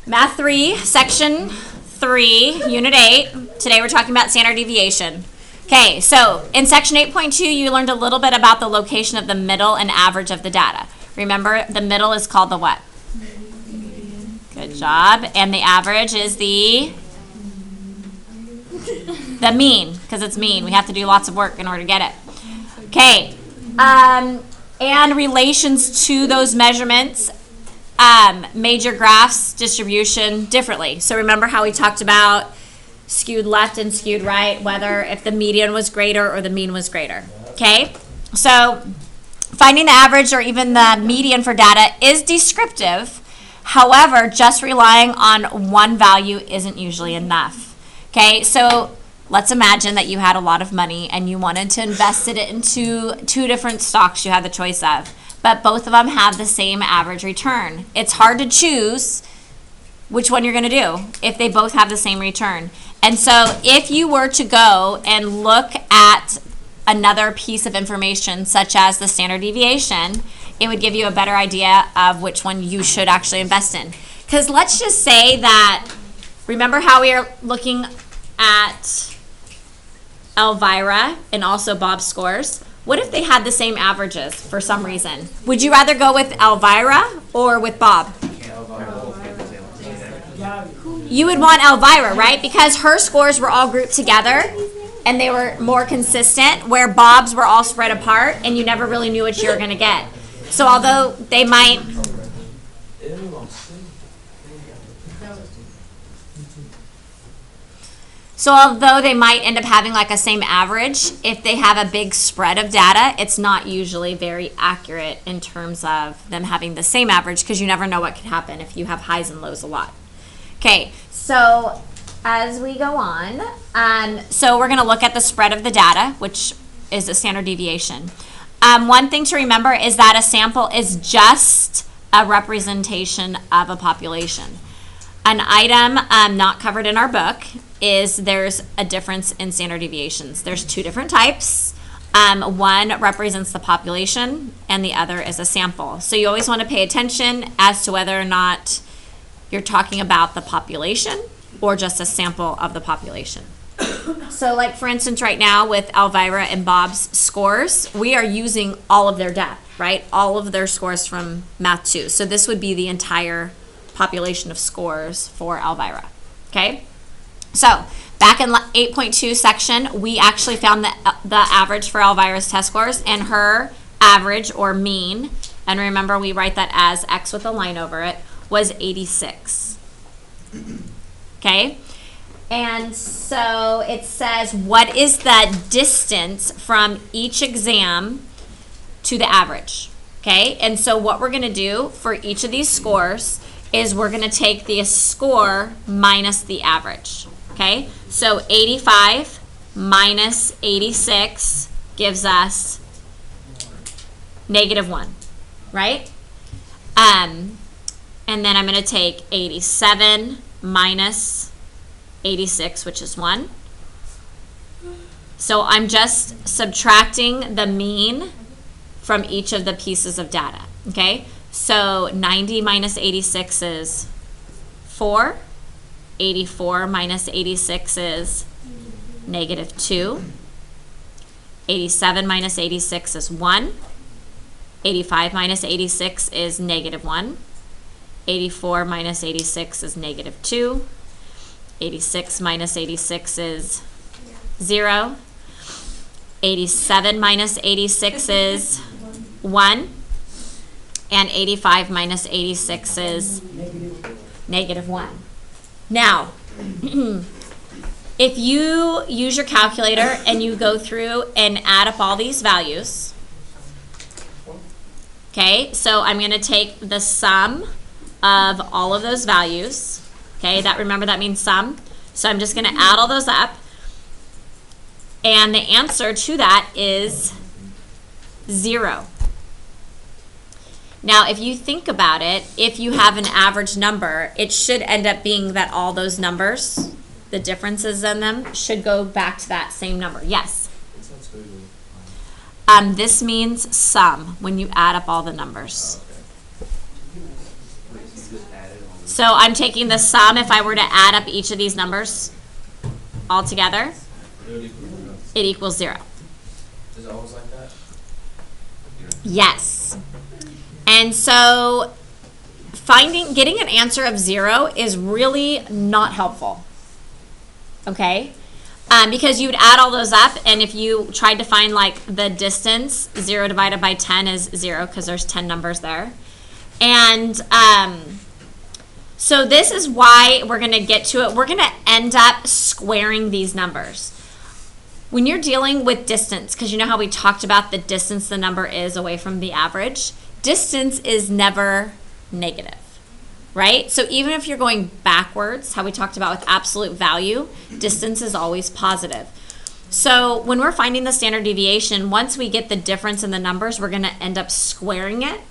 Math 3, Section 3, Unit 8. Today we're talking about standard deviation. Okay, so in Section 8.2, you learned a little bit about the location of the middle and average of the data. Remember, the middle is called the what? Good job. And the average is the mean, because it's mean. We have to do lots of work in order to get it. Okay, and relations to those measurements made your graphs distribution differently. So remember how we talked about skewed left and skewed right, whether if the median was greater or the mean was greater. Okay, so finding the average or even the median for data is descriptive. However, just relying on one value isn't usually enough. Okay, so let's imagine that you had a lot of money and you wanted to invest it into two different stocks you had the choice of, but both of them have the same average return. It's hard to choose which one you're going to do if they both have the same return. And so if you were to go and look at another piece of information such as the standard deviation, it would give you a better idea of which one you should actually invest in. Because let's just say that, remember how we are looking at Elvira and also Bob's scores? What if they had the same averages for some reason? Would you rather go with Elvira or with Bob? You would want Elvira, right? Because her scores were all grouped together and they were more consistent, where Bob's were all spread apart and you never really knew what you were going to get. So although they might end up having like a same average, if they have a big spread of data, it's not usually very accurate in terms of them having the same average, because you never know what could happen if you have highs and lows a lot. Okay, so as we go on, so we're going to look at the spread of the data, which is the standard deviation. One thing to remember is that a sample is just a representation of a population. An item not covered in our book is there's a difference in standard deviations. There's two different types. One represents the population and the other is a sample. So you always want to pay attention as to whether or not you're talking about the population or just a sample of the population. So like for instance right now with Elvira and Bob's scores, we are using all of their data, right? All of their scores from Math 2. So this would be the entire population of scores for Elvira, okay? So back in 8.2 section, we actually found the average for Elvira's test scores, and her average or mean, and remember we write that as X with a line over it, was 86, okay? And so it says, what is the distance from each exam to the average, okay? And so what we're gonna do for each of these scores is we're gonna take the score minus the average, okay? So 85 minus 86 gives us -1, right? And then I'm gonna take 87 minus 86, which is 1. So I'm just subtracting the mean from each of the pieces of data, okay? So 90 minus 86 is 4. 84 minus 86 is -2. 87 minus 86 is 1. 85 minus 86 is -1. 84 minus 86 is -2. 86 minus 86 is 0. 87 minus 86 is 1. And 85 minus 86 is -1. Now, if you use your calculator and you go through and add up all these values, okay, so I'm going to take the sum of all of those values, okay, remember that means sum, so I'm just going to add all those up, and the answer to that is 0. Now, if you think about it, if you have an average number, it should end up being that all those numbers, the differences in them, should go back to that same number. Yes? This means sum, when you add up all the numbers. So I'm taking the sum. If I were to add up each of these numbers all together, it equals 0. Is it always like that? Yes. And so getting an answer of 0 is really not helpful. Okay? Because you'd add all those up, and if you tried to find like the distance, 0 divided by 10 is 0 because there's 10 numbers there. And so this is why we're going to get to it. We're going to end up squaring these numbers. When you're dealing with distance, because you know how we talked about the distance the number is away from the average, distance is never negative, right? So even if you're going backwards, how we talked about with absolute value, distance is always positive. So when we're finding the standard deviation, once we get the difference in the numbers, we're going to end up squaring it,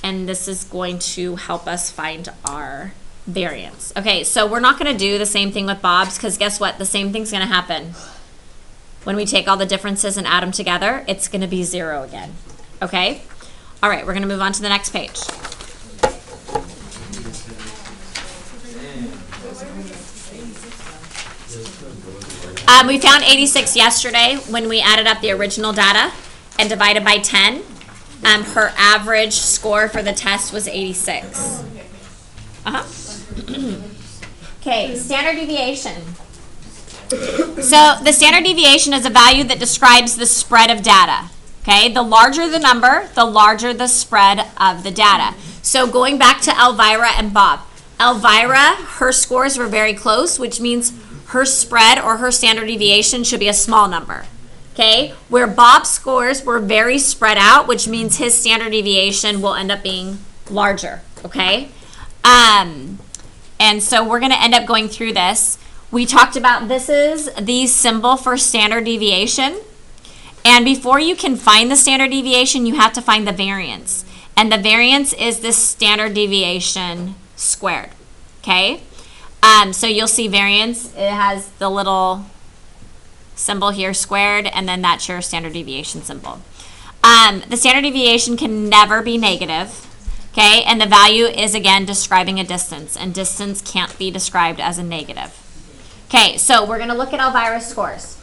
and this is going to help us find our variance. Okay, so we're not going to do the same thing with Bob's, because guess what? The same thing's going to happen. When we take all the differences and add them together, it's going to be 0 again. Okay? All right, we're going to move on to the next page. We found 86 yesterday when we added up the original data and divided by 10. Her average score for the test was 86. Okay, standard deviation. So the standard deviation is a value that describes the spread of data. Okay, the larger the number, the larger the spread of the data. So going back to Elvira and Bob. Elvira, her scores were very close, which means her spread or her standard deviation should be a small number. Okay, where Bob's scores were very spread out, which means his standard deviation will end up being larger. Okay, and so we're going to end up going through this. We talked about this is the symbol for standard deviation. And before you can find the standard deviation, you have to find the variance. And the variance is the standard deviation squared. Okay? So you'll see variance. It has the little symbol here squared, and then that's your standard deviation symbol. The standard deviation can never be negative. Okay? And the value is, again, describing a distance. And distance can't be described as a negative. Okay, so we're going to look at Elvira's scores.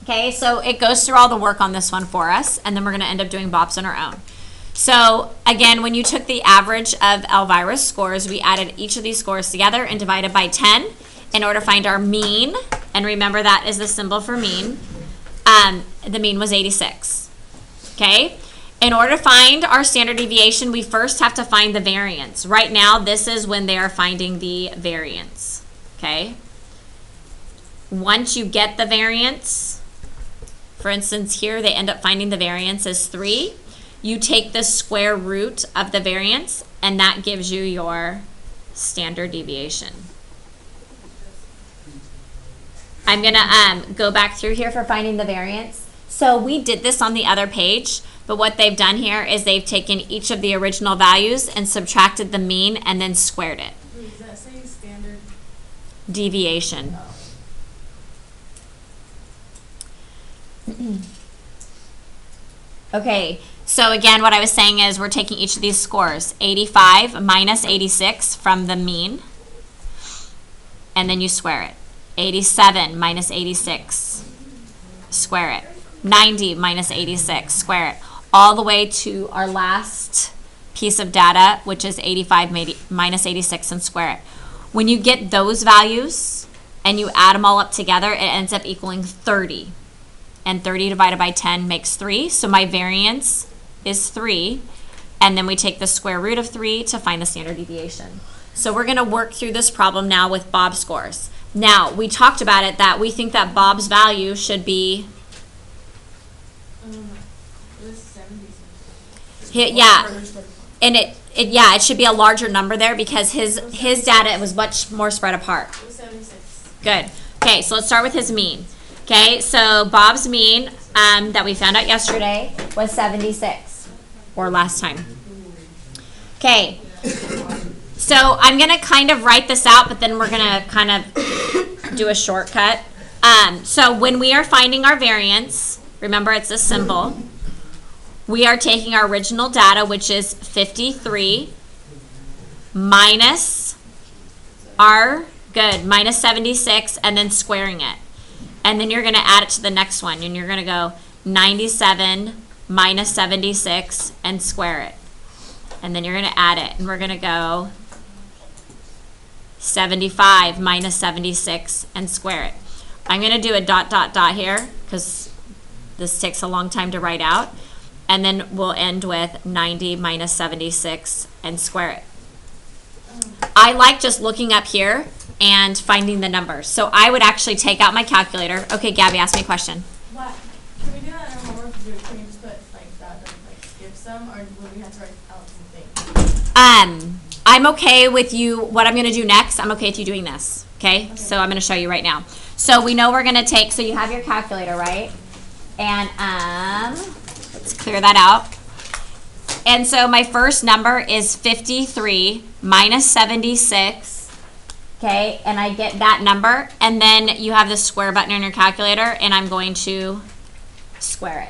Okay, so it goes through all the work on this one for us, and then we're going to end up doing Bob's on our own. So, again, when you took the average of Elvira's scores, we added each of these scores together and divided by 10 in order to find our mean. And remember, that is the symbol for mean. The mean was 86. Okay, in order to find our standard deviation, we first have to find the variance. Right now, this is when they are finding the variance. Okay. Once you get the variance, for instance here, they end up finding the variance as 3. You take the square root of the variance, and that gives you your standard deviation. I'm going to go back through here for finding the variance. So we did this on the other page, but what they've done here is they've taken each of the original values and subtracted the mean and then squared it. Does that say standard deviation? Okay, so again, what I was saying is we're taking each of these scores, 85 minus 86 from the mean, and then you square it. 87 minus 86, square it. 90 minus 86, square it. All the way to our last piece of data, which is 85 minus 86, and square it. When you get those values and you add them all up together, it ends up equaling 30. And 30 divided by 10 makes 3. So my variance is 3. And then we take the square root of 3 to find the standard deviation. So we're going to work through this problem now with Bob's scores. Now, we talked about it that we think that Bob's value should be... it was 70. Yeah. And it should be a larger number there because his data was much more spread apart. It was 76. Good. Okay, so let's start with his mean. Okay, so Bob's mean that we found out yesterday was 76, or last time. Okay, so I'm going to kind of write this out, but then we're going to kind of do a shortcut. So when we are finding our variance, remember it's a symbol, we are taking our original data, which is 53, minus our, good, minus 76, and then squaring it. And then you're going to add it to the next one, and you're going to go 97 minus 76 and square it. And then you're going to add it, and we're going to go 75 minus 76 and square it. I'm going to do a dot, dot, dot here because this takes a long time to write out. And then we'll end with 90 minus 76 and square it. I like just looking up here and finding the numbers. So I would actually take out my calculator. Okay, Gabby, ask me a question. What? Can we do that in our homework? Can we just put like that, like skip some, or would we have to write out something? I'm okay with you, what I'm going to do next, I'm okay with you doing this, okay? So I'm going to show you right now. So we know we're going to take, so you have your calculator, right? And let's clear that out. And so my first number is 53 minus 76, okay? And I get that number, and then you have the square button on your calculator, and I'm going to square it.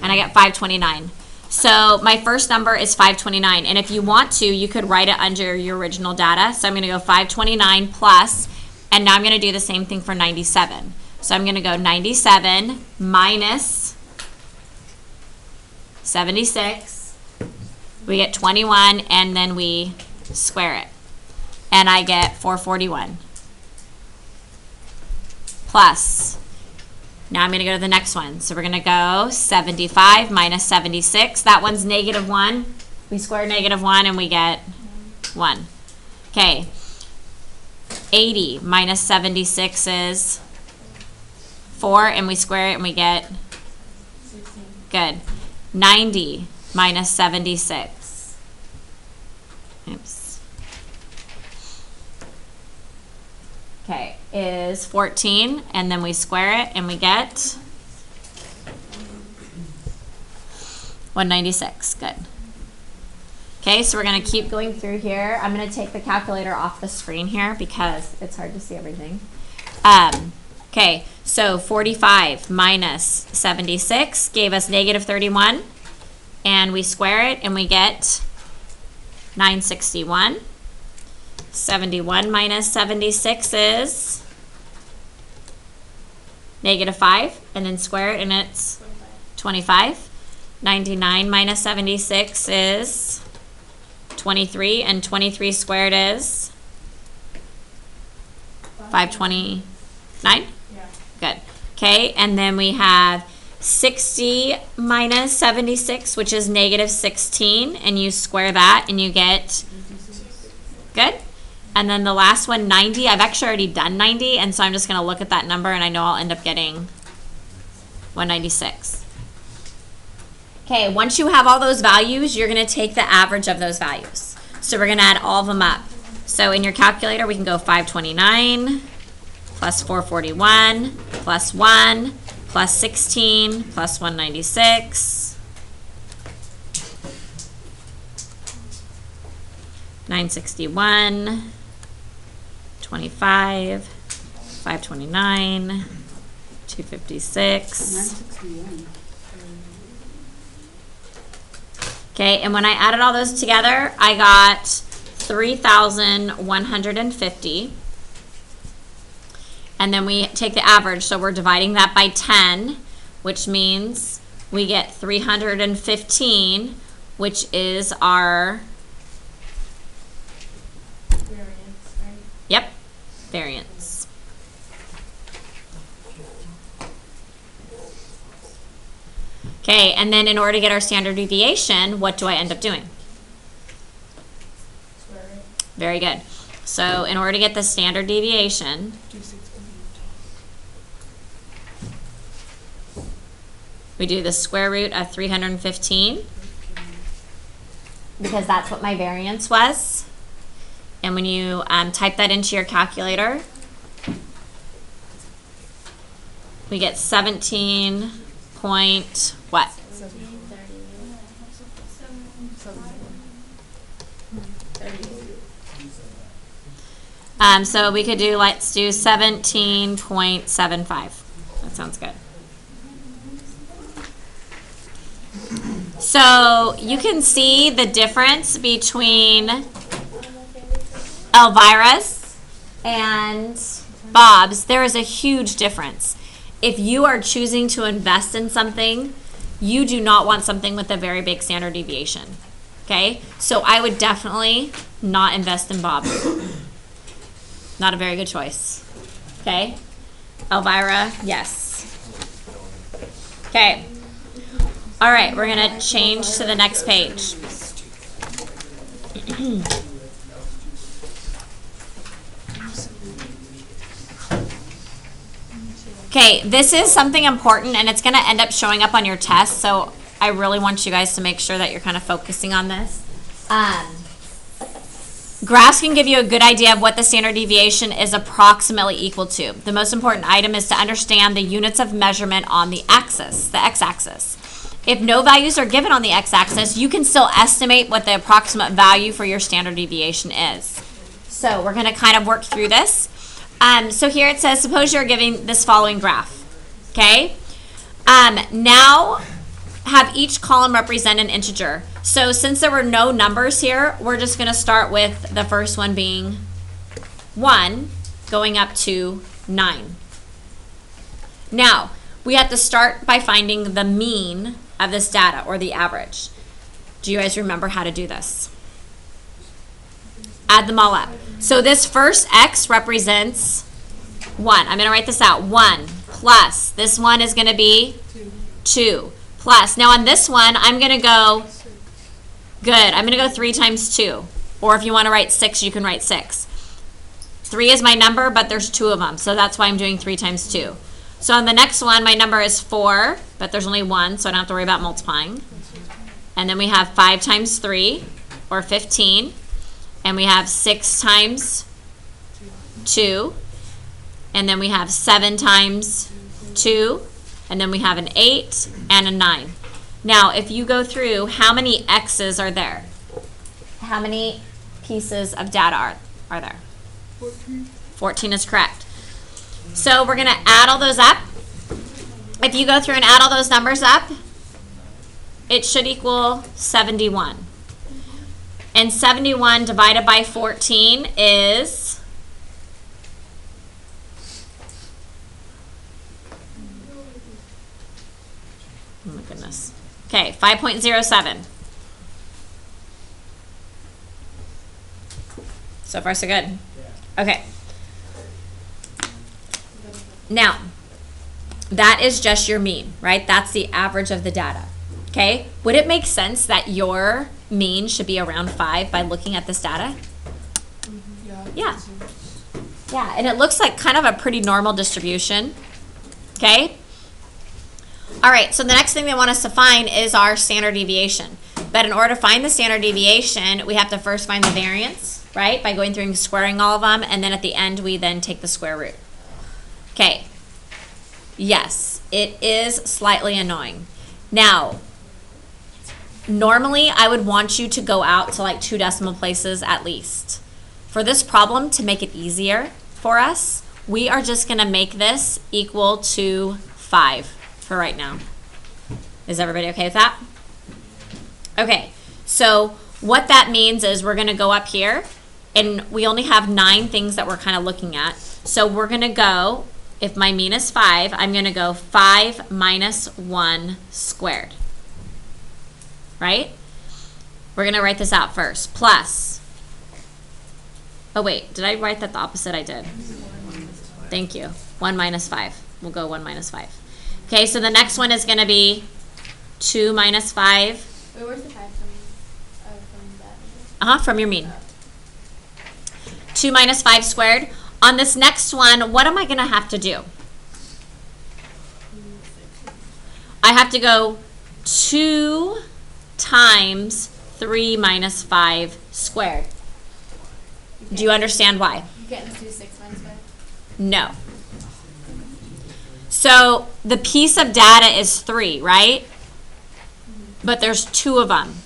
And I get 529. So my first number is 529, and if you want to, you could write it under your original data. So I'm going to go 529 plus, and now I'm going to do the same thing for 97. So I'm going to go 97 minus 76. We get 21, and then we square it. And I get 441 plus. Now I'm going to go to the next one. So we're going to go 75 minus 76. That one's negative 1. We square negative 1 and we get 1. Okay. 80 minus 76 is 4, and we square it and we get 16. good. 90 minus 76. Oops. Okay, is 14, and then we square it and we get 196. Good. Okay, so we're going to keep going through here. I'm going to take the calculator off the screen here because it's hard to see everything. Okay, so 45 minus 76 gave us negative 31, and we square it and we get 961. 71 minus 76 is negative 5, and then square it and it's 25. 99 minus 76 is 23, and 23 squared is 529? Yeah. Good. Okay, and then we have 60 minus 76, which is negative 16, and you square that and you get, good. And then the last one, 90, I've actually already done 90, and so I'm just going to look at that number, and I know I'll end up getting 196. Okay, once you have all those values, you're going to take the average of those values. So we're going to add all of them up. So in your calculator, we can go 529 plus 441 plus 1 plus 16 plus 196. 961, 25, 529, 256. Okay, and when I added all those together, I got 3,150. And then we take the average, so we're dividing that by 10, which means we get 315, which is our, Variance, right? yep, variance. Okay, and then in order to get our standard deviation, what do I end up doing? Square it. Very good. So in order to get the standard deviation, we do the square root of 315 because that's what my variance was. And when you type that into your calculator, we get 17 point what? So we could do, let's do 17.75. That sounds good. So you can see the difference between Elvira's and Bob's, there is a huge difference. If you are choosing to invest in something, you do not want something with a very big standard deviation. Okay? So I would definitely not invest in Bob. Not a very good choice. Okay? Elvira, yes. Okay. All right, we're going to change to the next page. Okay, this is something important, and it's going to end up showing up on your test, so I really want you guys to make sure that you're kind of focusing on this. Graphs can give you a good idea of what the standard deviation is approximately equal to. The most important item is to understand the units of measurement on the axis, the x-axis. If no values are given on the x-axis, you can still estimate what the approximate value for your standard deviation is. So we're going to kind of work through this. So here it says, suppose you're giving this following graph, okay? Now have each column represent an integer. So since there were no numbers here, we're just going to start with the first one being 1 going up to 9. Now, we have to start by finding the mean of this data, or the average. Do you guys remember how to do this? Add them all up. So this first x represents 1. I'm going to write this out. 1 plus, this one is going to be 2 plus. Now on this one, I'm going to go, good, I'm going to go 3 times 2. Or if you want to write 6, you can write 6. 3 is my number, but there's 2 of them. So that's why I'm doing 3 times 2. So on the next one, my number is 4, but there's only 1, so I don't have to worry about multiplying. And then we have 5 times 3, or 15. And we have 6 times 2. And then we have 7 times 2. And then we have an 8 and a 9. Now, if you go through, how many x's are there? How many pieces of data are there? 14. 14 is correct. So we're going to add all those up. If you go through and add all those numbers up, it should equal 71. And 71 divided by 14 is, oh my goodness. Okay, 5.07. So far, so good. Okay. Now, that is just your mean, right? That's the average of the data. Okay? Would it make sense that your mean should be around 5 by looking at this data? Yeah. Yeah, and it looks like kind of a pretty normal distribution. Okay? All right, so the next thing they want us to find is our standard deviation. But in order to find the standard deviation, we have to first find the variance, right? By going through and squaring all of them, and then at the end, we then take the square root. Okay. Yes, it is slightly annoying. Now, normally I would want you to go out to like 2 decimal places at least. For this problem, to make it easier for us, we are just going to make this equal to 5 for right now. Is everybody okay with that? Okay, so what that means is we're going to go up here, and we only have 9 things that we're kind of looking at. So we're going to go, if my mean is 5, I'm going to go 5 minus 1 squared. Right? We're going to write this out first. Plus, oh wait, did I write that the opposite? I did. Thank you. 1 minus 5. We'll go 1 minus 5. Okay, so the next one is going to be 2 minus 5. Wait, where's the 5 from that? From your mean. 2 minus 5 squared. On this next one, what am I going to have to do? I have to go 2 times 3 minus 5 squared. Do you understand why? You can't just do 6 minus 5? No. So the piece of data is 3, right? But there's 2 of them.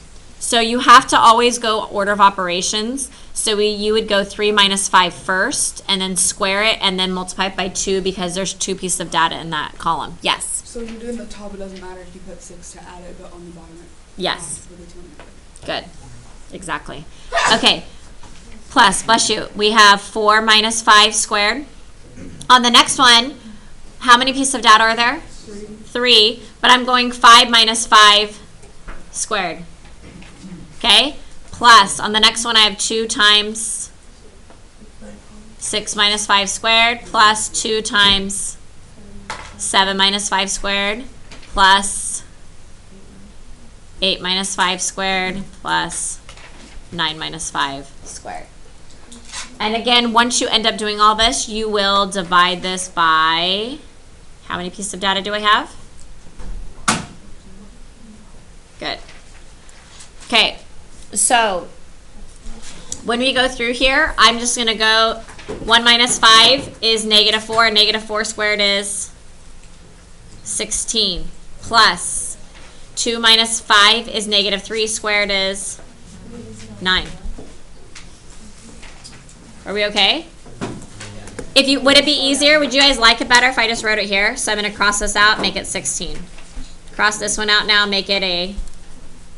So you have to always go order of operations. So you would go 3 minus 5 first, and then square it, and then multiply it by 2 because there's 2 pieces of data in that column. Yes? So if you do in the top, it doesn't matter if you put 6 to add it, but on the bottom it Yes. with the 2 Good. Exactly. Okay. plus, bless you, we have 4 minus 5 squared. On the next one, how many pieces of data are there? 3, but I'm going 5 minus 5 squared. Okay? Plus, on the next one, I have 2 times 6 minus 5 squared, plus 2 times 7 minus 5 squared, plus 8 minus 5 squared, plus 9 minus 5 squared. And again, once you end up doing all this, you will divide this by, how many pieces of data do I have? Good. Okay, so when we go through here, I'm just going to go 1 minus 5 is negative 4, and negative 4 squared is 16, plus 2 minus 5 is negative 3 squared is 9. Are we okay? Would it be easier? Would you guys like it better if I just wrote it here? So I'm going to cross this out, make it 16. Cross this one out now, make it a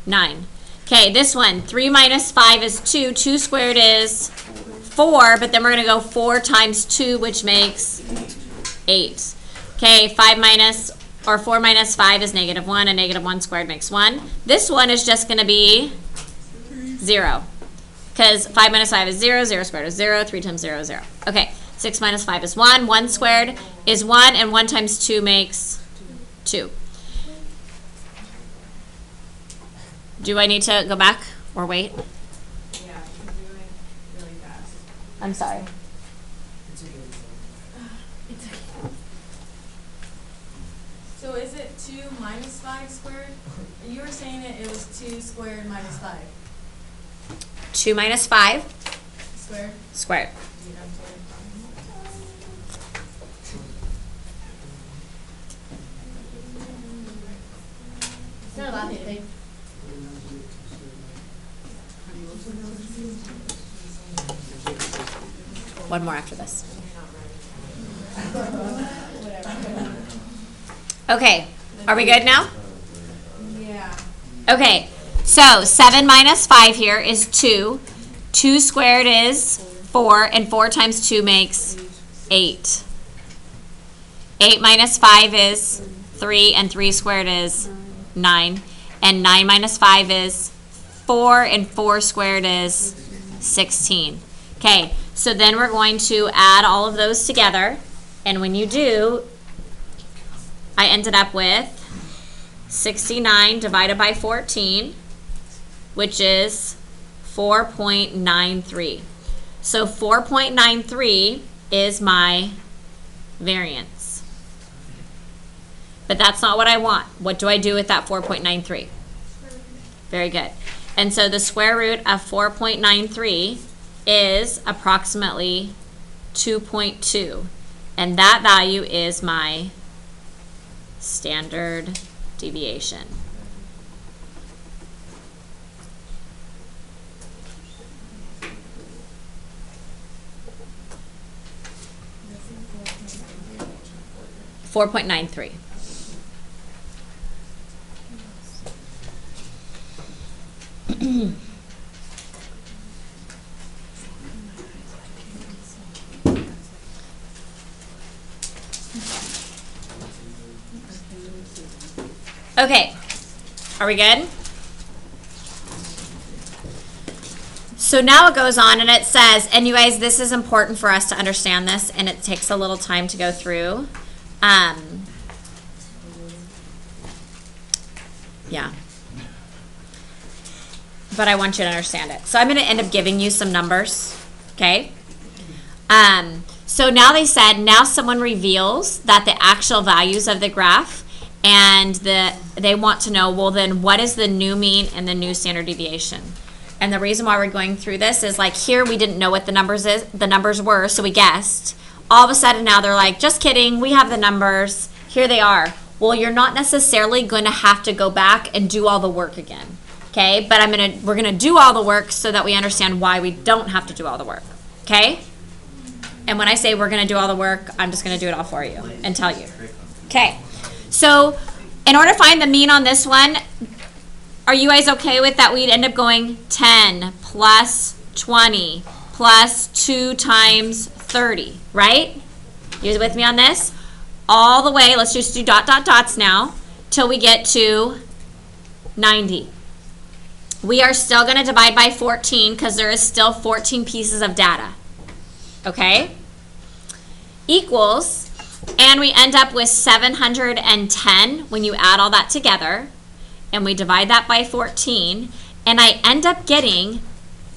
9. Okay, this one, 3 minus 5 is 2. 2 squared is 4, but then we're going to go 4 times 2, which makes 8. Okay, 4 minus 5 is negative 1, and negative 1 squared makes 1. This one is just going to be 0. Because 5 minus 5 is 0, 0 squared is 0, 3 times 0 is 0. Okay, 6 minus 5 is 1, 1 squared is 1, and 1 times 2 makes 2. Do I need to go back or wait? Yeah, because you're going really fast. I'm sorry. It's okay. So is it 2 minus 5 squared? You were saying it was 2 squared minus 5. 2 minus 5 Squared? squared. Dude, I'm sorry. Start laughing, babe. One more after this. Okay, are we good now? Yeah. Okay, so 7 minus 5 here is 2. 2 squared is 4, and 4 times 2 makes 8. 8 minus 5 is 3, and 3 squared is 9. And 9 minus 5 is 4, and 4 squared is 16. Okay, so then we're going to add all of those together. And when you do, I ended up with 69 divided by 14, which is 4.93. So 4.93 is my variance. But that's not what I want. What do I do with that 4.93? Very good. And so the square root of 4.93 is approximately 2.2. And that value is my standard deviation. $4.93. Okay, are we good? So now it goes on and it says, and you guys, this is important for us to understand this, and it takes a little time to go through. Yeah. But I want you to understand it. So I'm going to end up giving you some numbers, okay? So now they said, now someone reveals that the actual values of the graph, and they want to know, well, then what is the new mean and the new standard deviation? And the reason why we're going through this is, like, here we didn't know what the numbers were, so we guessed. All of a sudden now they're like, just kidding, we have the numbers. Here they are. Well, you're not necessarily going to have to go back and do all the work again, okay? But we're gonna do all the work so that we understand why we don't have to do all the work, okay? And when I say we're gonna do all the work, I'm just gonna do it all for you and tell you. Okay, so in order to find the mean on this one, are you guys okay with that? We'd end up going 10 plus 20 plus 2 times 30, right? You with me on this? All the way, let's just do dot, dot, dots now, till we get to 90. We are still going to divide by 14 because there is still 14 pieces of data. Okay? Equals, and we end up with 710 when you add all that together, and we divide that by 14, and I end up getting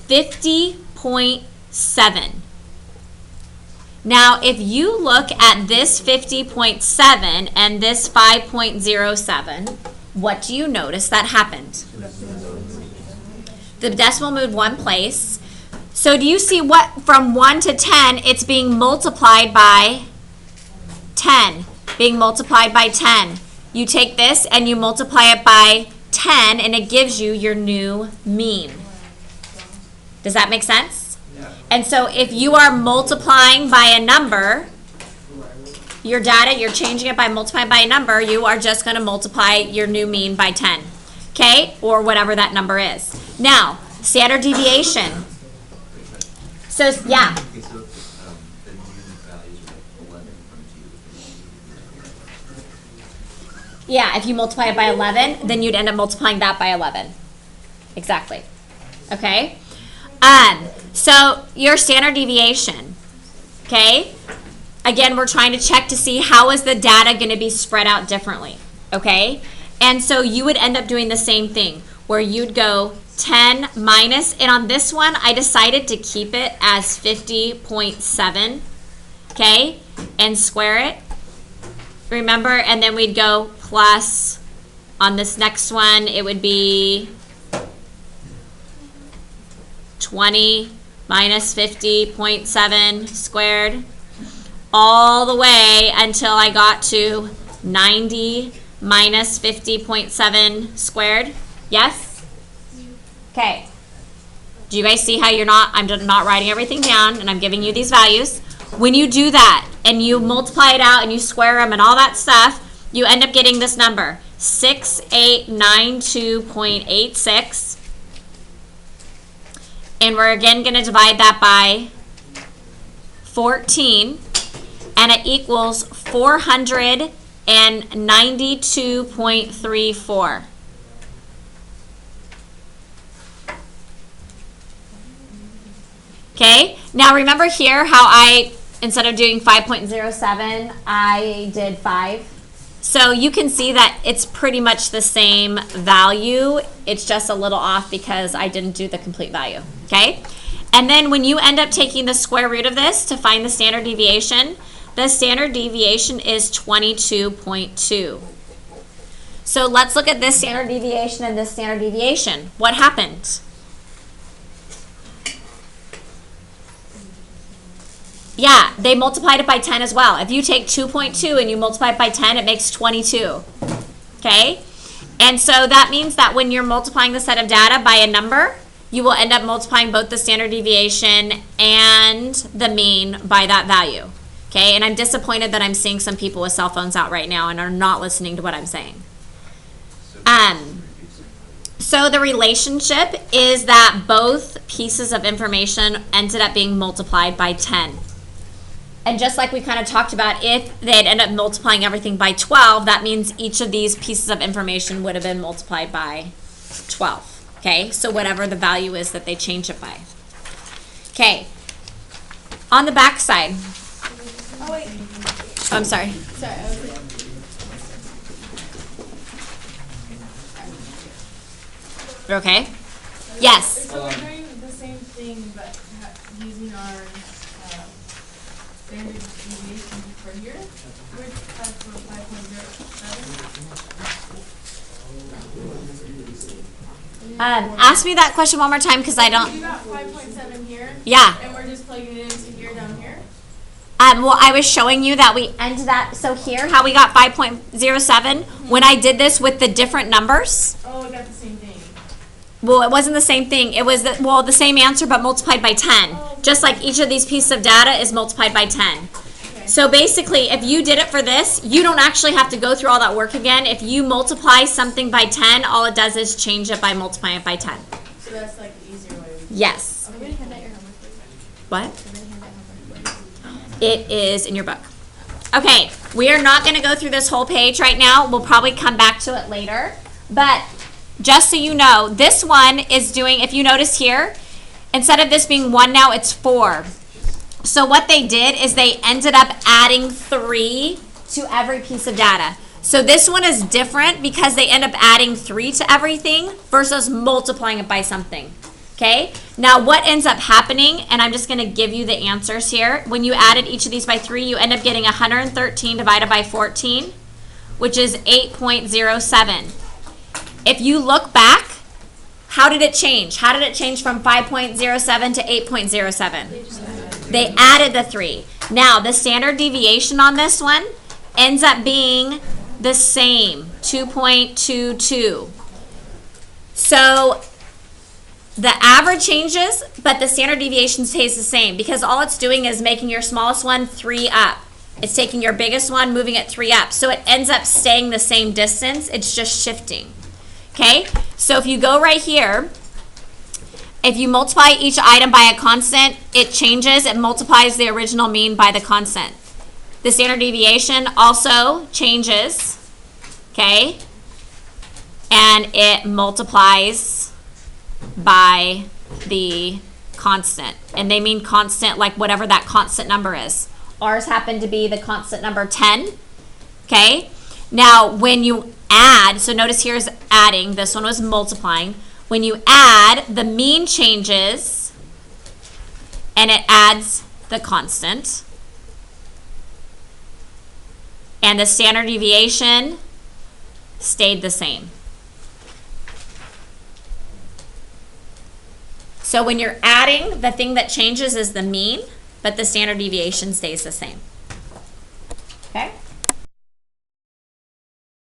50.7. Now, if you look at this 50.7 and this 5.07, what do you notice that happened? The decimal moved one place. So do you see what from 1 to 10, it's being multiplied by 10, being multiplied by 10. You take this and you multiply it by 10 and it gives you your new mean. Does that make sense? And so if you are multiplying by a number, your data, you're changing it by multiplying by a number, you are just going to multiply your new mean by 10, okay? Or whatever that number is. Now, standard deviation. So, yeah. Okay, so the new values are like 11 from 2. Yeah, if you multiply it by 11, then you'd end up multiplying that by 11. Exactly. Okay? So your standard deviation, okay? Again, we're trying to check to see how is the data going to be spread out differently, okay? And so you would end up doing the same thing where you'd go 10 minus, and on this one, I decided to keep it as 50.7, okay? And square it. Remember, and then we'd go plus, on this next one, it would be 20 minus 50.7 squared, all the way until I got to 90 minus 50.7 squared. Yes? Okay. Do you guys see how I'm not writing everything down and I'm giving you these values? When you do that and you multiply it out and you square them and all that stuff, you end up getting this number, 6892.86. And we're again going to divide that by 14, and it equals 492.34. Okay, now remember here how instead of doing 5.07, I did 5. So you can see that it's pretty much the same value. It's just a little off because I didn't do the complete value, okay? And then when you end up taking the square root of this to find the standard deviation is 22.2. So let's look at this standard deviation and this standard deviation. What happened? Yeah, they multiplied it by 10 as well. If you take 2.2 and you multiply it by 10, it makes 22. Okay? And so that means that when you're multiplying the set of data by a number, you will end up multiplying both the standard deviation and the mean by that value. Okay? And I'm disappointed that I'm seeing some people with cell phones out right now and are not listening to what I'm saying. So the relationship is that both pieces of information ended up being multiplied by 10. And just like we kind of talked about, if they'd end up multiplying everything by 12, that means each of these pieces of information would have been multiplied by 12. Okay, so whatever the value is that they change it by. Okay, on the back side. Oh, wait. Oh, I'm sorry. Sorry, I was Okay. Yes. So we're doing the same thing, but using our standard deviation for here. We're for 5.07. Ask me that question one more time because I don't. You got 5.7 here. Yeah. And we're just plugging it into here down here. Well, I was showing you that we ended that. So here, how we got 5.07. When I did this with the different numbers. Oh, we got the same thing. Well, it wasn't the same thing. It was the same answer, but multiplied by 10. Oh. Just like each of these pieces of data is multiplied by 10. Okay. So basically, if you did it for this, you don't actually have to go through all that work again. If you multiply something by 10, all it does is change it by multiplying it by 10. So that's like the easier way. Yes. I'm going to hand out your homework, please. What? It is in your book. Okay, we are not going to go through this whole page right now. We'll probably come back to it later. But just so you know, this one is doing, if you notice here, instead of this being 1 now, it's 4. So what they did is they ended up adding 3 to every piece of data. So this one is different because they end up adding 3 to everything versus multiplying it by something. Okay, now what ends up happening, and I'm just going to give you the answers here. When you added each of these by 3, you end up getting 113 divided by 14, which is 8.07. If you look back, how did it change? How did it change from 5.07 to 8.07? They added the 3. Now, the standard deviation on this one ends up being the same, 2.22. So the average changes, but the standard deviation stays the same because all it's doing is making your smallest one 3 up. It's taking your biggest one, moving it 3 up. So it ends up staying the same distance. It's just shifting. Okay? So if you go right here, if you multiply each item by a constant, it changes. It multiplies the original mean by the constant. The standard deviation also changes. Okay? And it multiplies by the constant, and they mean constant like whatever that constant number is. Ours happened to be the constant number 10. Okay, now when you add, so notice here's adding, this one was multiplying. When you add, the mean changes and it adds the constant, and the standard deviation stayed the same. So when you're adding, the thing that changes is the mean, but the standard deviation stays the same. Okay?